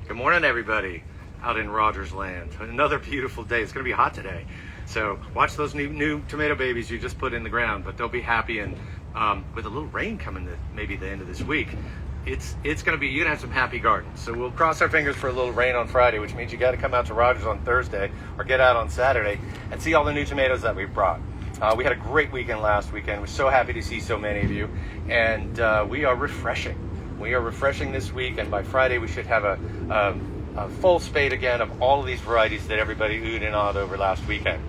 Good morning, everybody out in Rogers Land. Another beautiful day. It's going to be hot today. So watch those new tomato babies you just put in the ground, but they'll be happy. And with a little rain coming maybe the end of this week, it's going to be, you're going to have some happy gardens. So we'll cross our fingers for a little rain on Friday, which means you got to come out to Rogers on Thursday or get out on Saturday and see all the new tomatoes that we've brought. We had a great weekend last weekend. We're so happy to see so many of you. And we are refreshing. We are refreshing this week, and by Friday we should have a full spade again of all of these varieties that everybody oohed and awed over last weekend.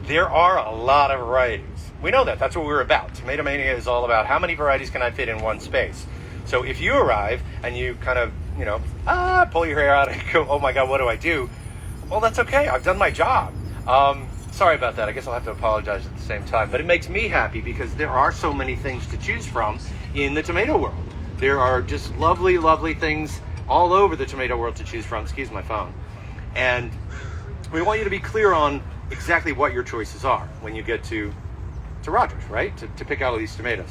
There are a lot of varieties. We know that. That's what we're about. Tomato Mania is all about how many varieties can I fit in one space. So if you arrive and you kind of, pull your hair out and go, oh my God, what do I do? Well, that's okay. I've done my job. Sorry about that. I guess I'll have to apologize at the same time. But it makes me happy because there are so many things to choose from in the tomato world. There are just lovely, lovely things all over the tomato world to choose from. Excuse my phone. And we want you to be clear on exactly what your choices are when you get to Rogers, right? To pick out all these tomatoes.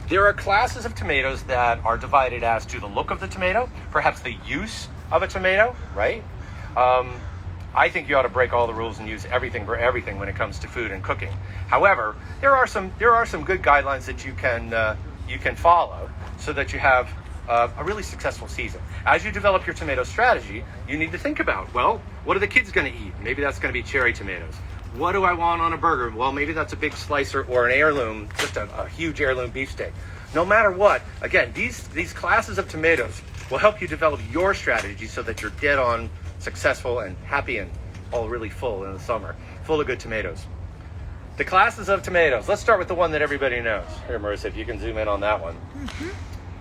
There are classes of tomatoes that are divided as to the look of the tomato, perhaps the use of a tomato, right? I think you ought to break all the rules and use everything for everything when it comes to food and cooking. However, there are some good guidelines that you can follow so that you have a really successful season. As you develop your tomato strategy, you need to think about, well, what are the kids going to eat? Maybe that's going to be cherry tomatoes. What do I want on a burger? Well, maybe that's a big slicer or an heirloom, just a huge heirloom beefsteak. No matter what, again, these classes of tomatoes will help you develop your strategy so that you're dead on successful and happy and all really full in the summer, full of good tomatoes. The classes of tomatoes. Let's start with the one that everybody knows. Here, Marissa, if you can zoom in on that one. Mm-hmm.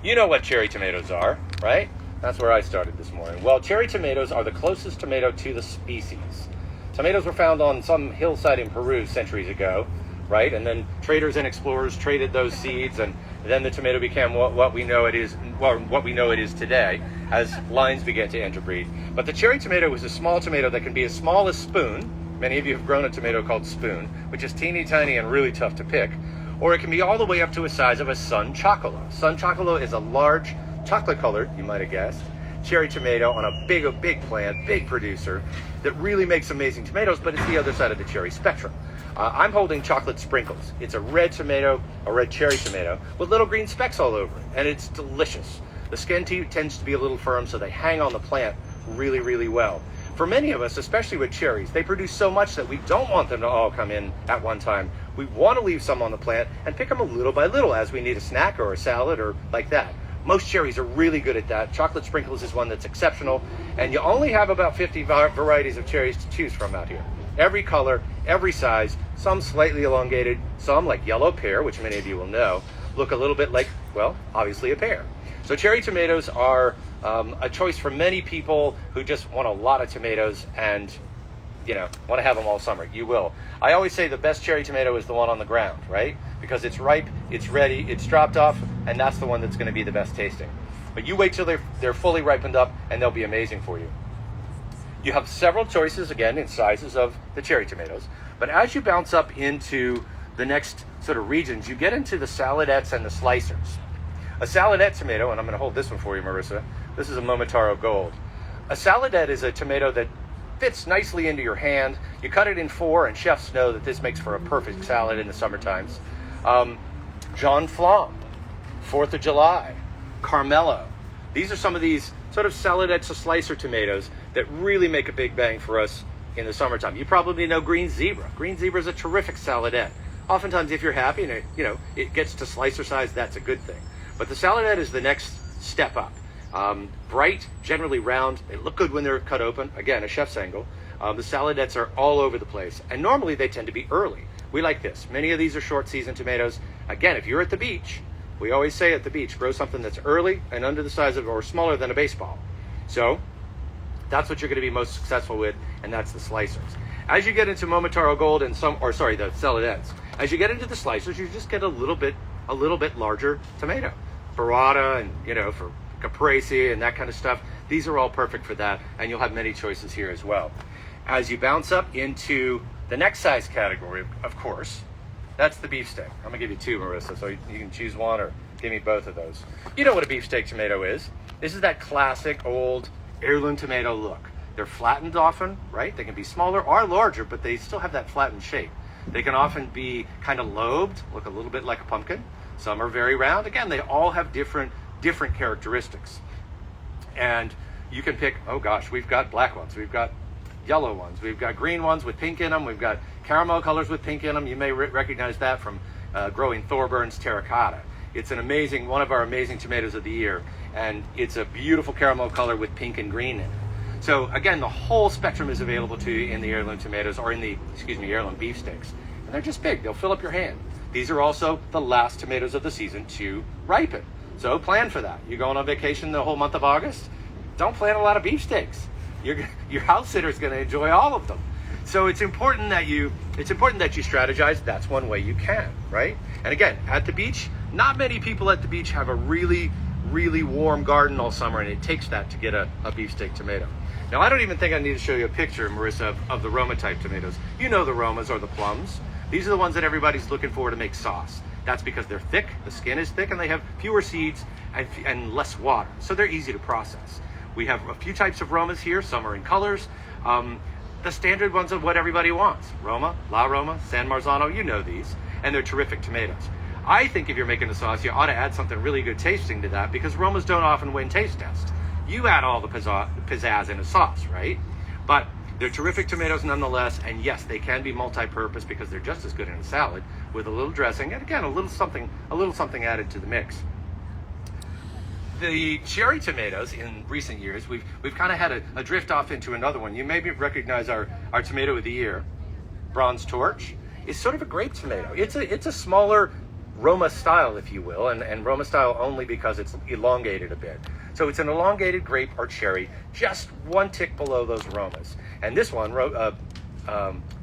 You know what cherry tomatoes are, right? That's where I started this morning. Well, cherry tomatoes are the closest tomato to the species. Tomatoes were found on some hillside in Peru centuries ago, right? And then traders and explorers traded those seeds, and then the tomato became what we know it is. Well, what we know it is today, as lines began to interbreed. But the cherry tomato is a small tomato that can be as small as Spoon. Many of you have grown a tomato called Spoon, which is teeny tiny and really tough to pick. Or it can be all the way up to a size of a Sun Chocolate. Sun Chocolate is a large, chocolate-colored, you might have guessed, cherry tomato on a big plant, big producer that really makes amazing tomatoes, but it's the other side of the cherry spectrum. I'm holding Chocolate Sprinkles. It's a red tomato, a red cherry tomato, with little green specks all over it, and it's delicious. The skin tends to be a little firm, so they hang on the plant really, really well. For many of us, especially with cherries, they produce so much that we don't want them to all come in at one time. We want to leave some on the plant and pick them a little by little as we need a snack or a salad or like that. Most cherries are really good at that. Chocolate Sprinkles is one that's exceptional, and you only have about 50 varieties of cherries to choose from out here. Every color, every size, some slightly elongated, some like yellow pear, which many of you will know, look a little bit like, well, obviously a pear. So cherry tomatoes are a choice for many people who just want a lot of tomatoes and, want to have them all summer. You will. I always say the best cherry tomato is the one on the ground, right? Because it's ripe, it's ready, it's dropped off, and that's the one that's going to be the best tasting. But you wait till they're fully ripened up, and they'll be amazing for you. You have several choices, again, in sizes of the cherry tomatoes. But as you bounce up into the next sort of regions, you get into the saladettes and the slicers. A saladette tomato, and I'm going to hold this one for you, Marissa. This is a Momotaro Gold. A saladette is a tomato that fits nicely into your hand. You cut it in 4, and chefs know that this makes for a perfect salad in the summer times. John Flam, 4th of July, Carmelo. These are some of these sort of saladettes to slicer tomatoes that really make a big bang for us in the summertime. You probably know Green Zebra. Green Zebra is a terrific saladette. Oftentimes, if you're happy and it gets to slicer size, that's a good thing. But the saladette is the next step up. Bright, generally round. They look good when they're cut open. Again, a chef's angle. The saladettes are all over the place, and normally they tend to be early. We like this. Many of these are short season tomatoes. Again, if you're at the beach, we always say at the beach, grow something that's early and under the size of or smaller than a baseball. So that's what you're going to be most successful with, and that's the slicers. As you get into Momotaro Gold and the saladettes, as you get into the slicers, you just get a little bit larger tomato. Burrata and, for caprese and that kind of stuff. These are all perfect for that, and you'll have many choices here as well. As you bounce up into the next size category, of course, that's the beefsteak. I'm going to give you 2, Marissa, so you can choose one or give me both of those. You know what a beefsteak tomato is. This is that classic old heirloom tomato look. They're flattened often, right? They can be smaller or larger, but they still have that flattened shape. They can often be kind of lobed, look a little bit like a pumpkin. Some are very round. Again, they all have different characteristics. And you can pick, oh gosh, we've got black ones, we've got yellow ones, we've got green ones with pink in them, we've got caramel colors with pink in them. You may recognize that from growing Thorburns terracotta. It's one of our amazing tomatoes of the year, and it's a beautiful caramel color with pink and green in it. So again, the whole spectrum is available to you in the heirloom tomatoes, or in the, heirloom beefsteaks. And they're just big, they'll fill up your hand. These are also the last tomatoes of the season to ripen. So plan for that. You're going on vacation the whole month of August, don't plan a lot of beefsteaks. Your house sitter is going to enjoy all of them. So it's important that you strategize. That's one way you can, right? And again, at the beach, not many people at the beach have a really, really warm garden all summer, and it takes that to get a beefsteak tomato. Now, I don't even think I need to show you a picture, Marissa, of the Roma type tomatoes. You know the Romas or the plums. These are the ones that everybody's looking for to make sauce. That's because they're thick, the skin is thick, and they have fewer seeds and less water. So they're easy to process. We have a few types of Romas here. Some are in colors. The standard ones are what everybody wants. Roma, La Roma, San Marzano, you know these. And they're terrific tomatoes. I think if you're making a sauce, you ought to add something really good tasting to that, because Romas don't often win taste tests. You add all the pizzazz in a sauce, right? But they're terrific tomatoes nonetheless, and yes, they can be multi-purpose because they're just as good in a salad with a little dressing, and again, a little something added to the mix. The cherry tomatoes in recent years, we've kind of had a drift off into another one. You maybe recognize our tomato of the year, Bronze Torch. It's sort of a grape tomato. It's a smaller Roma style, if you will, and Roma style only because it's elongated a bit. So it's an elongated grape or cherry, just one tick below those Romas. And this one,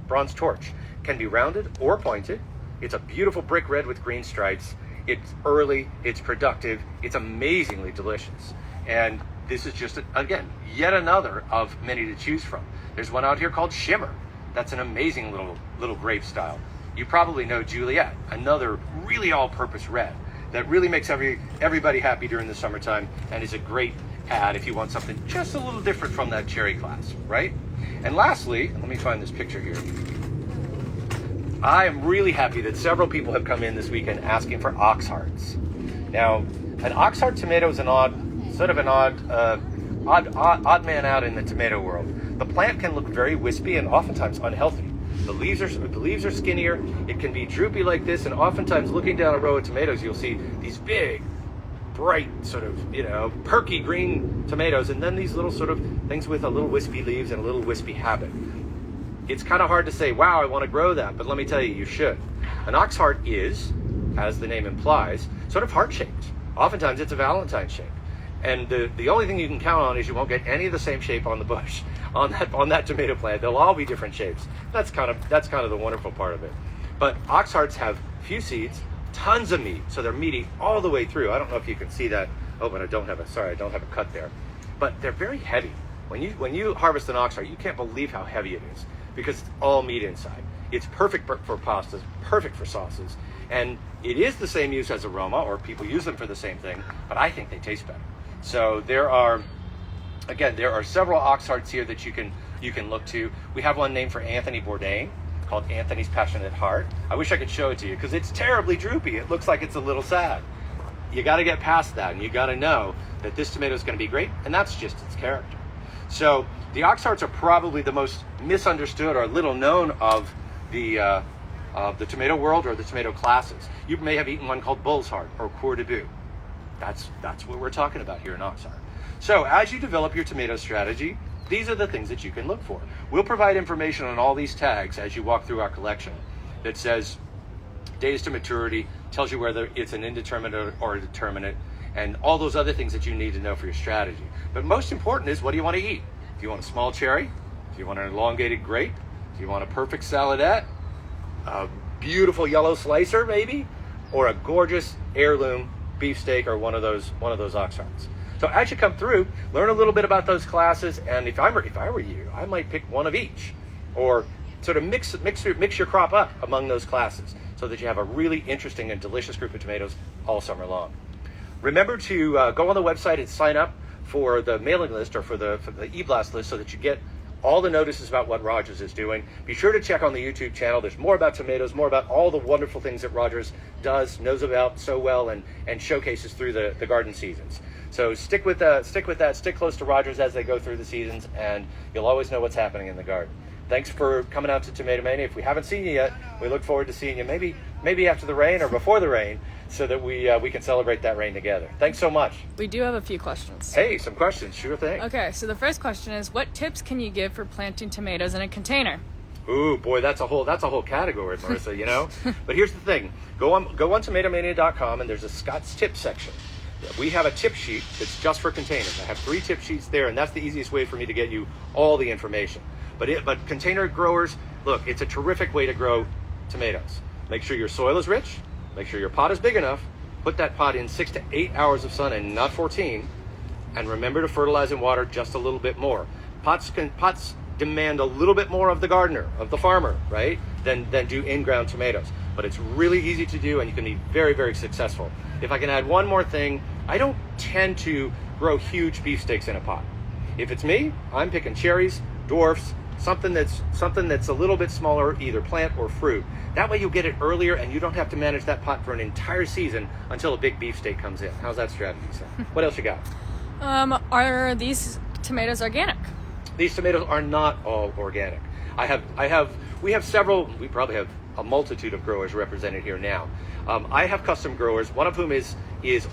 Bronze Torch, can be rounded or pointed. It's a beautiful brick red with green stripes. It's early, it's productive, it's amazingly delicious. And this is just, again, yet another of many to choose from. There's one out here called Shimmer. That's an amazing little grape style. You probably know Juliet, another really all-purpose red that really makes everybody happy during the summertime, and is a great add if you want something just a little different from that cherry class, right? And lastly, let me find this picture here. I am really happy that several people have come in this weekend asking for ox hearts. Now, an ox heart tomato is an odd man out in the tomato world. The plant can look very wispy and oftentimes unhealthy. The leaves are skinnier. It can be droopy like this, and oftentimes looking down a row of tomatoes, you'll see these big, bright, sort of, perky green tomatoes, and then these little sort of things with a little wispy leaves and a little wispy habit. It's kind of hard to say, wow, I want to grow that, but let me tell you, you should. An ox heart is, as the name implies, sort of heart-shaped. Oftentimes it's a Valentine shape. And the only thing you can count on is you won't get any of the same shape on the bush, on that tomato plant. They'll all be different shapes. That's kind of the wonderful part of it. But ox hearts have few seeds, tons of meat, so they're meaty all the way through. I don't know if you can see that. Oh, but I don't have a cut there. But they're very heavy. When you harvest an ox heart, you can't believe how heavy it is, because it's all meat inside. It's perfect for pastas, perfect for sauces, and it is the same use as a Roma, or people use them for the same thing, but I think they taste better. So there are several ox hearts here that you can look to. We have one named for Anthony Bourdain called Anthony's Passionate Heart. I wish I could show it to you because it's terribly droopy. It looks like it's a little sad. You got to get past that, and you got to know that this tomato is going to be great, and that's just its character. So the ox hearts are probably the most misunderstood or little known of the tomato world or the tomato classes. You may have eaten one called bull's heart or coeur de boeuf. That's what we're talking about here in ox heart. So as you develop your tomato strategy, these are the things that you can look for. We'll provide information on all these tags as you walk through our collection that says days to maturity, tells you whether it's an indeterminate or a determinate, and all those other things that you need to know for your strategy. But most important is, what do you want to eat? Do you want a small cherry? Do you want an elongated grape? Do you want a perfect saladette? A beautiful yellow slicer, maybe? Or a gorgeous heirloom beefsteak, or one of those ox hearts? So as you come through, learn a little bit about those classes, and if I were you, I might pick one of each, or sort of mix your crop up among those classes so that you have a really interesting and delicious group of tomatoes all summer long. Remember to go on the website and sign up for the mailing list or for the e-blast list so that you get all the notices about what Rogers is doing. Be sure to check on the YouTube channel. There's more about tomatoes, more about all the wonderful things that Rogers knows about so well, and showcases through the garden seasons. So stick with that, stick close to Rogers as they go through the seasons, and you'll always know what's happening in the garden. Thanks for coming out to Tomato Mania. If we haven't seen you yet, we look forward to seeing you maybe after the rain or before the rain, so that we can celebrate that rain together. Thanks so much. We do have a few questions. Hey, some questions. Sure thing. Okay, so the first question is, what tips can you give for planting tomatoes in a container? Ooh, boy, that's a whole category, Marissa, you know? But here's the thing. Go on tomatomania.com, and there's a Scott's tip section. We have a tip sheet that's just for containers. I have 3 tip sheets there, and that's the easiest way for me to get you all the information. But container growers, look, it's a terrific way to grow tomatoes. Make sure your soil is rich. Make sure your pot is big enough. Put that pot in 6 to 8 hours of sun and not 14. And remember to fertilize and water just a little bit more. Pots demand a little bit more of the gardener, of the farmer, right? Than do in-ground tomatoes. But it's really easy to do, and you can be very, very successful. If I can add one more thing, I don't tend to grow huge beefsteaks in a pot. If it's me, I'm picking cherries, dwarfs, something that's a little bit smaller, either plant or fruit. That way you'll get it earlier, and you don't have to manage that pot for an entire season until a big beefsteak comes in. How's that strategy, Sam? What else you got? Are these tomatoes organic? These tomatoes are not all organic. We probably have a multitude of growers represented here now. I have custom growers, one of whom is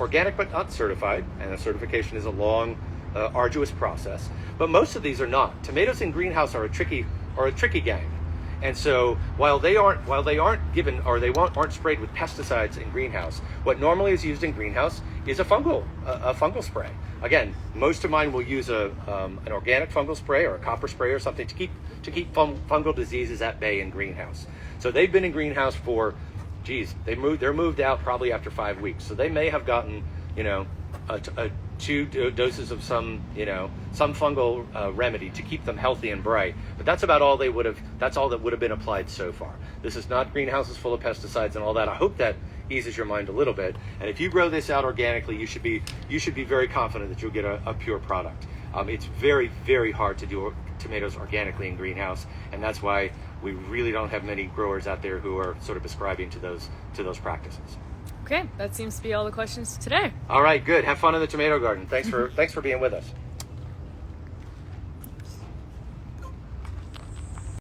organic but not certified, and the certification is a long, arduous process. But most of these are not. Tomatoes in greenhouse are a tricky gang. And so while they aren't given, or they aren't sprayed with pesticides in greenhouse, what normally is used in greenhouse is a fungal spray. Again, most of mine will use an organic fungal spray or a copper spray or something to keep fungal diseases at bay in greenhouse. So they've been in greenhouse for, they're moved out probably after 5 weeks. So they may have gotten, 2 doses of some fungal remedy to keep them healthy and bright. But that's about all that's all that would have been applied so far. This is not greenhouses full of pesticides and all that. I hope that eases your mind a little bit. And if you grow this out organically, you should be very confident that you'll get a pure product. It's very, very hard to do tomatoes organically in greenhouse, and that's why we really don't have many growers out there who are sort of ascribing to those practices. Okay, that seems to be all the questions today. All right, good. Have fun in the tomato garden. Thanks for being with us.